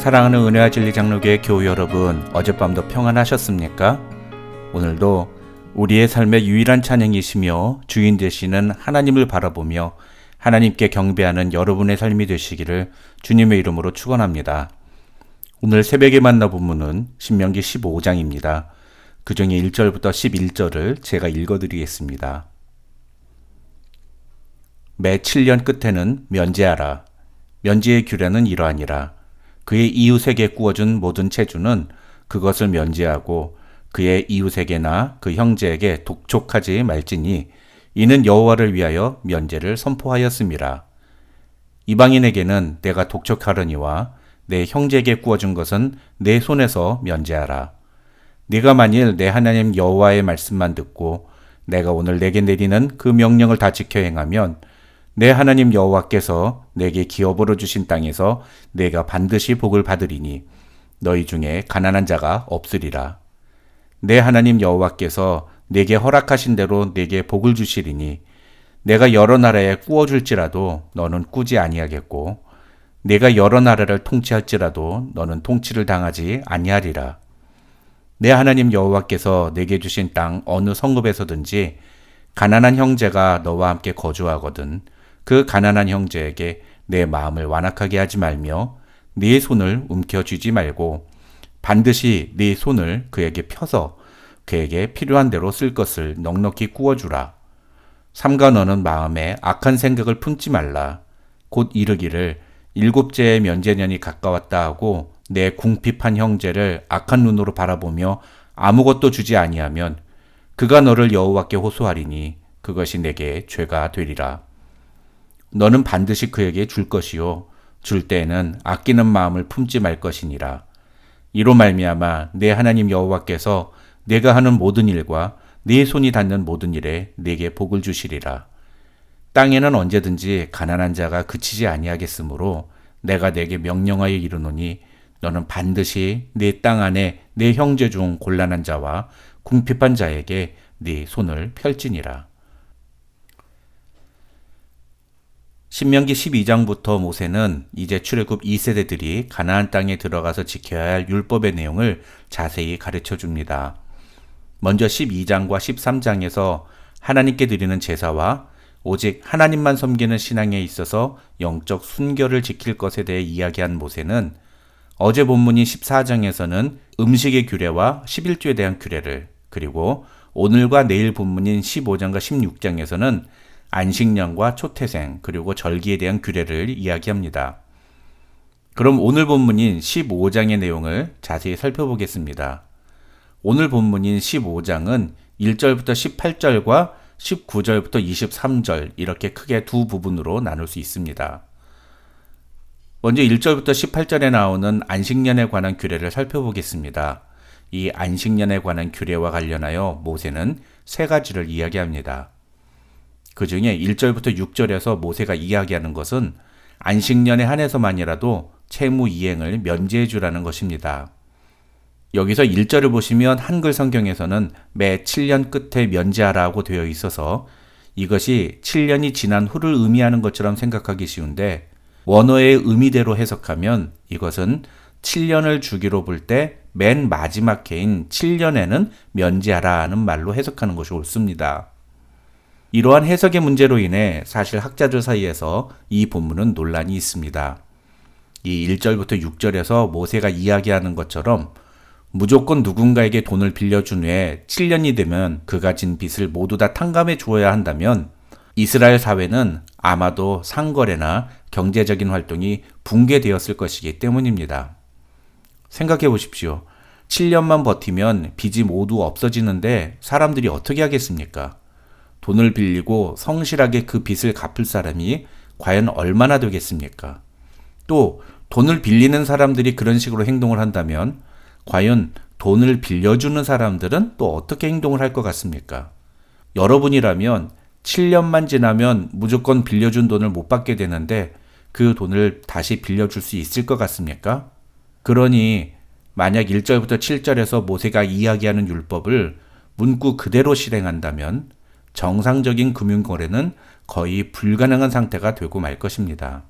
사랑하는 은혜와 진리 장로교회 교우 여러분, 어젯밤도 평안하셨습니까? 오늘도 우리의 삶의 유일한 찬양이시며 주인 되시는 하나님을 바라보며 하나님께 경배하는 여러분의 삶이 되시기를 주님의 이름으로 축원합니다. 오늘 새벽에 만나 본문은 신명기 15장입니다. 그 중에 1절부터 11절을 제가 읽어드리겠습니다. 매 7년 끝에는 면제하라. 면제의 규례는 이러하니라. 그의 이웃에게 구워준 모든 체주는 그것을 면제하고 그의 이웃에게나 그 형제에게 독촉하지 말지니 이는 여호와를 위하여 면제를 선포하였음이라. 이방인에게는 내가 독촉하려니와 내 형제에게 구워준 것은 내 손에서 면제하라. 네가 만일 내 하나님 여호와의 말씀만 듣고 내가 오늘 내게 내리는 그 명령을 다 지켜 행하면 내 하나님 여호와께서 내게 기업으로 주신 땅에서 내가 반드시 복을 받으리니 너희 중에 가난한 자가 없으리라. 내 하나님 여호와께서 내게 허락하신 대로 내게 복을 주시리니 내가 여러 나라에 꾸어줄지라도 너는 꾸지 아니하겠고 내가 여러 나라를 통치할지라도 너는 통치를 당하지 아니하리라. 내 하나님 여호와께서 내게 주신 땅 어느 성읍에서든지 가난한 형제가 너와 함께 거주하거든 그 가난한 형제에게 내 마음을 완악하게 하지 말며 네 손을 움켜쥐지 말고 반드시 네 손을 그에게 펴서 그에게 필요한 대로 쓸 것을 넉넉히 구워주라. 삼가 너는 마음에 악한 생각을 품지 말라. 곧 이르기를 일곱째의 면제년이 가까웠다 하고 내 궁핍한 형제를 악한 눈으로 바라보며 아무것도 주지 아니하면 그가 너를 여호와께 호소하리니 그것이 내게 죄가 되리라. 너는 반드시 그에게 줄 것이요 줄 때에는 아끼는 마음을 품지 말 것이니라. 이로 말미암아 내 하나님 여호와께서 내가 하는 모든 일과 네 손이 닿는 모든 일에 내게 복을 주시리라. 땅에는 언제든지 가난한 자가 그치지 아니하겠으므로 내가 내게 명령하여 이르노니 너는 반드시 네 땅 안에 네 형제 중 곤란한 자와 궁핍한 자에게 네 손을 펼지니라. 신명기 12장부터 모세는 이제 출애굽 2세대들이 가나안 땅에 들어가서 지켜야 할 율법의 내용을 자세히 가르쳐 줍니다. 먼저 12장과 13장에서 하나님께 드리는 제사와 오직 하나님만 섬기는 신앙에 있어서 영적 순결을 지킬 것에 대해 이야기한 모세는 어제 본문인 14장에서는 음식의 규례와 11조에 대한 규례를, 그리고 오늘과 내일 본문인 15장과 16장에서는 안식년과 초태생 그리고 절기에 대한 규례를 이야기합니다. 그럼 오늘 본문인 15장의 내용을 자세히 살펴보겠습니다. 오늘 본문인 15장은 1절부터 18절과 19절부터 23절 이렇게 크게 두 부분으로 나눌 수 있습니다. 먼저 1절부터 18절에 나오는 안식년에 관한 규례를 살펴보겠습니다. 이 안식년에 관한 규례와 관련하여 모세는 세 가지를 이야기합니다. 그 중에 1절부터 6절에서 모세가 이야기하는 것은 안식년에 한해서만이라도 채무 이행을 면제해 주라는 것입니다. 여기서 1절을 보시면 한글 성경에서는 매 7년 끝에 면제하라고 되어 있어서 이것이 7년이 지난 후를 의미하는 것처럼 생각하기 쉬운데 원어의 의미대로 해석하면 이것은 7년을 주기로 볼 때 맨 마지막 해인 7년에는 면제하라는 말로 해석하는 것이 옳습니다. 이러한 해석의 문제로 인해 사실 학자들 사이에서 이 본문은 논란이 있습니다. 이 1절부터 6절에서 모세가 이야기하는 것처럼 무조건 누군가에게 돈을 빌려준 후에 7년이 되면 그가 진 빚을 모두 다 탕감해 주어야 한다면 이스라엘 사회는 아마도 상거래나 경제적인 활동이 붕괴되었을 것이기 때문입니다. 생각해 보십시오. 7년만 버티면 빚이 모두 없어지는데 사람들이 어떻게 하겠습니까? 돈을 빌리고 성실하게 그 빚을 갚을 사람이 과연 얼마나 되겠습니까? 또 돈을 빌리는 사람들이 그런 식으로 행동을 한다면 과연 돈을 빌려주는 사람들은 또 어떻게 행동을 할 것 같습니까? 여러분이라면 7년만 지나면 무조건 빌려준 돈을 못 받게 되는데 그 돈을 다시 빌려줄 수 있을 것 같습니까? 그러니 만약 1절부터 7절에서 모세가 이야기하는 율법을 문구 그대로 실행한다면 정상적인 금융거래는 거의 불가능한 상태가 되고 말 것입니다.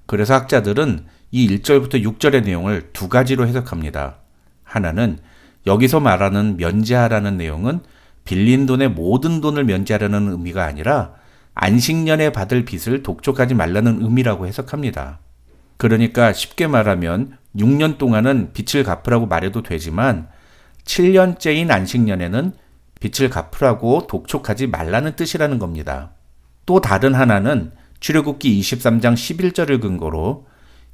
그래서 학자들은 이 1절부터 6절의 내용을 두 가지로 해석합니다. 하나는 여기서 말하는 면제하라는 내용은 빌린 돈의 모든 돈을 면제하라는 의미가 아니라 안식년에 받을 빚을 독촉하지 말라는 의미라고 해석합니다. 그러니까 쉽게 말하면 6년 동안은 빚을 갚으라고 말해도 되지만 7년째인 안식년에는 빚을 갚으라고 독촉하지 말라는 뜻이라는 겁니다. 또 다른 하나는 출애굽기 23장 11절을 근거로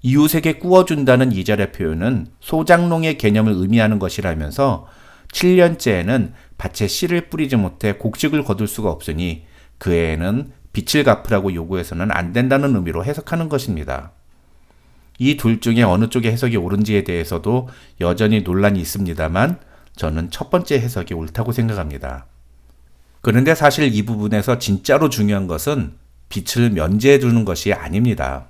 이웃에게 구워준다는 2절의 표현은 소장농의 개념을 의미하는 것이라면서 7년째에는 밭에 씨를 뿌리지 못해 곡식을 거둘 수가 없으니 그 해에는 빚을 갚으라고 요구해서는 안 된다는 의미로 해석하는 것입니다. 이 둘 중에 어느 쪽의 해석이 옳은지에 대해서도 여전히 논란이 있습니다만 저는 첫 번째 해석이 옳다고 생각합니다. 그런데 사실 이 부분에서 진짜로 중요한 것은 빚을 면제해 주는 것이 아닙니다.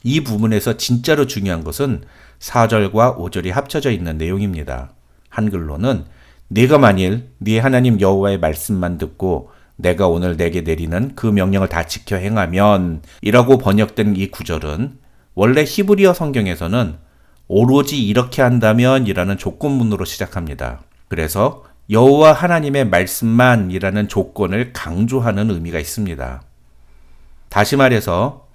이 부분에서 진짜로 중요한 것은 4절과 5절이 합쳐져 있는 내용입니다. 한글로는 네가 만일 네 하나님 여호와의 말씀만 듣고 내가 오늘 내게 내리는 그 명령을 다 지켜 행하면 이라고 번역된 이 구절은 원래 히브리어 성경에서는 오로지 이렇게 한다면 이라는 조건문으로 시작합니다. 그래서 여호와 하나님의 말씀만 이라는 조건을 강조하는 의미가 있습니다. 다시 말해서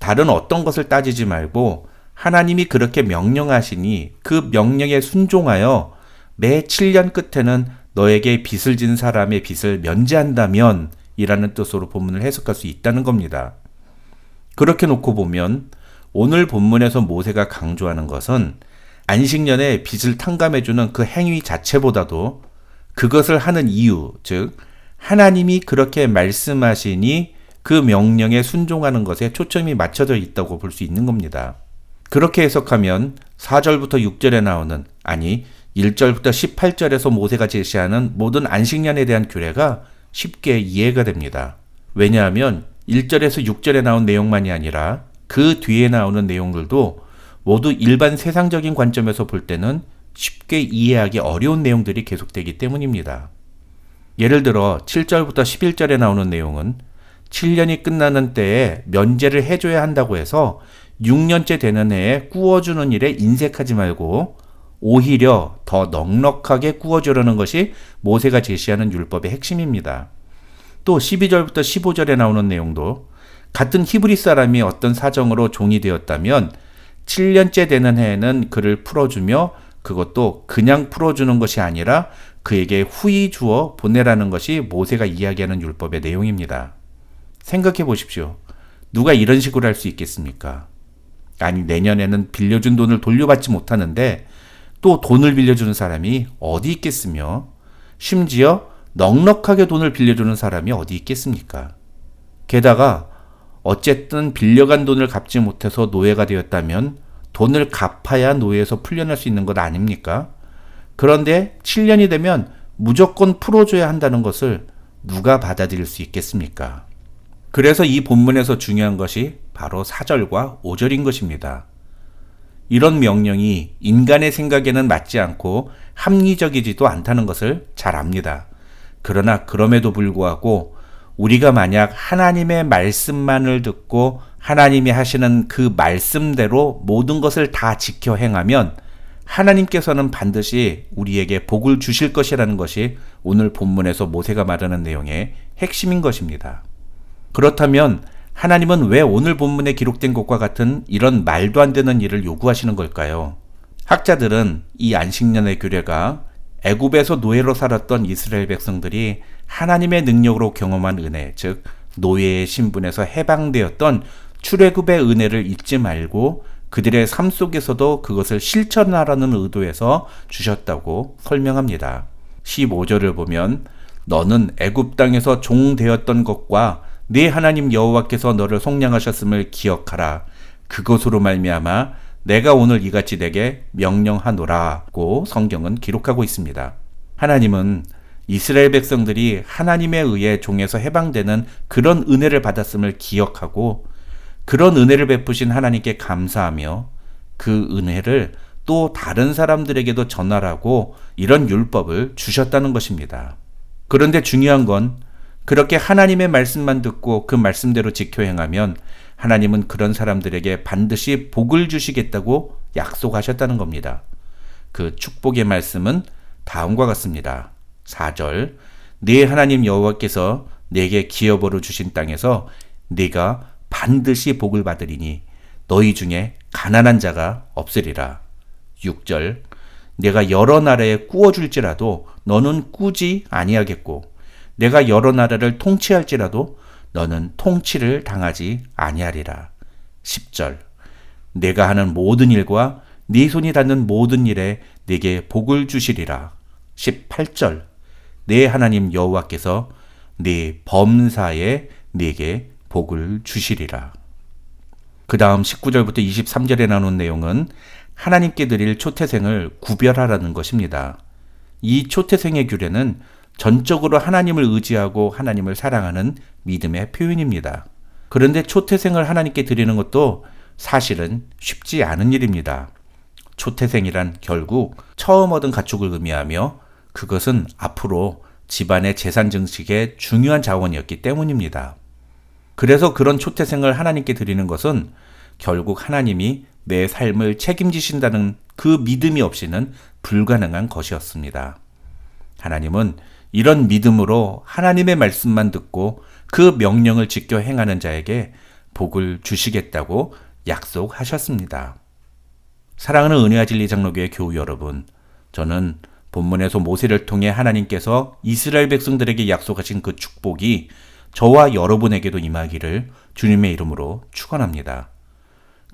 다른 어떤 것을 따지지 말고 하나님이 그렇게 명령하시니 그 명령에 순종하여 매 7년 끝에는 너에게 빚을 진 사람의 빚을 면제한다면 이라는 뜻으로 본문을 해석할 수 있다는 겁니다. 그렇게 놓고 보면 오늘 본문에서 모세가 강조하는 것은 안식년에 빚을 탕감해주는 그 행위 자체보다도 그것을 하는 이유, 즉 하나님이 그렇게 말씀하시니 그 명령에 순종하는 것에 초점이 맞춰져 있다고 볼 수 있는 겁니다. 그렇게 해석하면 4절부터 6절에 나오는, 아니 1절부터 18절에서 모세가 제시하는 모든 안식년에 대한 규례가 쉽게 이해가 됩니다. 왜냐하면 1절에서 6절에 나온 내용만이 아니라 그 뒤에 나오는 내용들도 모두 일반 세상적인 관점에서 볼 때는 쉽게 이해하기 어려운 내용들이 계속되기 때문입니다. 예를 들어 7절부터 11절에 나오는 내용은 7년이 끝나는 때에 면제를 해줘야 한다고 해서 6년째 되는 해에 구워주는 일에 인색하지 말고 오히려 더 넉넉하게 구워주려는 것이 모세가 제시하는 율법의 핵심입니다. 또 12절부터 15절에 나오는 내용도 같은 히브리 사람이 어떤 사정으로 종이 되었다면 7년째 되는 해에는 그를 풀어주며 그것도 그냥 풀어주는 것이 아니라 그에게 후히 주어 보내라는 것이 모세가 이야기하는 율법의 내용입니다. 생각해 보십시오. 누가 이런 식으로 할 수 있겠습니까? 아니 내년에는 빌려준 돈을 돌려받지 못하는데 또 돈을 빌려주는 사람이 어디 있겠으며 심지어 넉넉하게 돈을 빌려주는 사람이 어디 있겠습니까? 게다가 어쨌든 빌려간 돈을 갚지 못해서 노예가 되었다면 돈을 갚아야 노예에서 풀려날 수 있는 것 아닙니까? 그런데 7년이 되면 무조건 풀어줘야 한다는 것을 누가 받아들일 수 있겠습니까? 그래서 이 본문에서 중요한 것이 바로 4절과 5절인 것입니다. 이런 명령이 인간의 생각에는 맞지 않고 합리적이지도 않다는 것을 잘 압니다. 그러나 그럼에도 불구하고 우리가 만약 하나님의 말씀만을 듣고 하나님이 하시는 그 말씀대로 모든 것을 다 지켜 행하면 하나님께서는 반드시 우리에게 복을 주실 것이라는 것이 오늘 본문에서 모세가 말하는 내용의 핵심인 것입니다. 그렇다면 하나님은 왜 오늘 본문에 기록된 것과 같은 이런 말도 안 되는 일을 요구하시는 걸까요? 학자들은 이 안식년의 규례가 애굽에서 노예로 살았던 이스라엘 백성들이 하나님의 능력으로 경험한 은혜, 즉 노예의 신분에서 해방되었던 출애굽의 은혜를 잊지 말고 그들의 삶 속에서도 그것을 실천하라는 의도에서 주셨다고 설명합니다. 15절을 보면 너는 애굽 땅에서 종 되었던 것과 네 하나님 여호와께서 너를 속량하셨음을 기억하라. 그것으로 말미암아 내가 오늘 이같이 내게 명령하노라고 성경은 기록하고 있습니다. 하나님은 이스라엘 백성들이 하나님에 의해 종에서 해방되는 그런 은혜를 받았음을 기억하고 그런 은혜를 베푸신 하나님께 감사하며 그 은혜를 또 다른 사람들에게도 전하라고 이런 율법을 주셨다는 것입니다. 그런데 중요한 건 그렇게 하나님의 말씀만 듣고 그 말씀대로 지켜 행하면 하나님은 그런 사람들에게 반드시 복을 주시겠다고 약속하셨다는 겁니다. 그 축복의 말씀은 다음과 같습니다. 4절, 네 하나님 여호와께서 내게 기업으로 주신 땅에서 네가 반드시 복을 받으리니 너희 중에 가난한 자가 없으리라. 6절, 내가 여러 나라에 꾸어줄지라도 너는 꾸지 아니하겠고 내가 여러 나라를 통치할지라도 너는 통치를 당하지 아니하리라. 10절, 내가 하는 모든 일과 네 손이 닿는 모든 일에 네게 복을 주시리라. 18절, 네 하나님 여호와께서 네 범사에 네게 복을 주시리라. 그 다음 19절부터 23절에 나눈 내용은 하나님께 드릴 초태생을 구별하라는 것입니다. 이 초태생의 규례는 전적으로 하나님을 의지하고 하나님을 사랑하는 믿음의 표현입니다. 그런데 초태생을 하나님께 드리는 것도 사실은 쉽지 않은 일입니다. 초태생이란 결국 처음 얻은 가축을 의미하며 그것은 앞으로 집안의 재산 증식의 중요한 자원이었기 때문입니다. 그래서 그런 초태생을 하나님께 드리는 것은 결국 하나님이 내 삶을 책임지신다는 그 믿음이 없이는 불가능한 것이었습니다. 하나님은 이런 믿음으로 하나님의 말씀만 듣고 그 명령을 지켜 행하는 자에게 복을 주시겠다고 약속하셨습니다. 사랑하는 은혜와 진리 장로교회 교우 여러분, 저는 본문에서 모세를 통해 하나님께서 이스라엘 백성들에게 약속하신 그 축복이 저와 여러분에게도 임하기를 주님의 이름으로 축원합니다.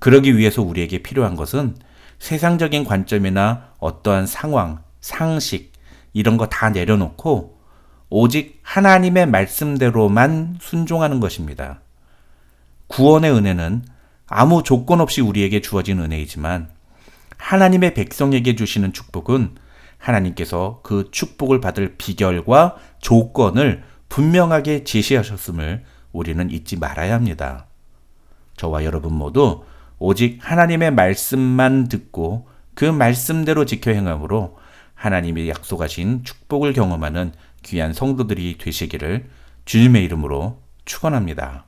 그러기 위해서 우리에게 필요한 것은 세상적인 관점이나 어떠한 상황, 상식 이런 거 다 내려놓고 오직 하나님의 말씀대로만 순종하는 것입니다. 구원의 은혜는 아무 조건 없이 우리에게 주어진 은혜이지만 하나님의 백성에게 주시는 축복은 하나님께서 그 축복을 받을 비결과 조건을 분명하게 제시하셨음을 우리는 잊지 말아야 합니다. 저와 여러분 모두 오직 하나님의 말씀만 듣고 그 말씀대로 지켜 행함으로 하나님이 약속하신 축복을 경험하는 귀한 성도들이 되시기를 주님의 이름으로 축원합니다.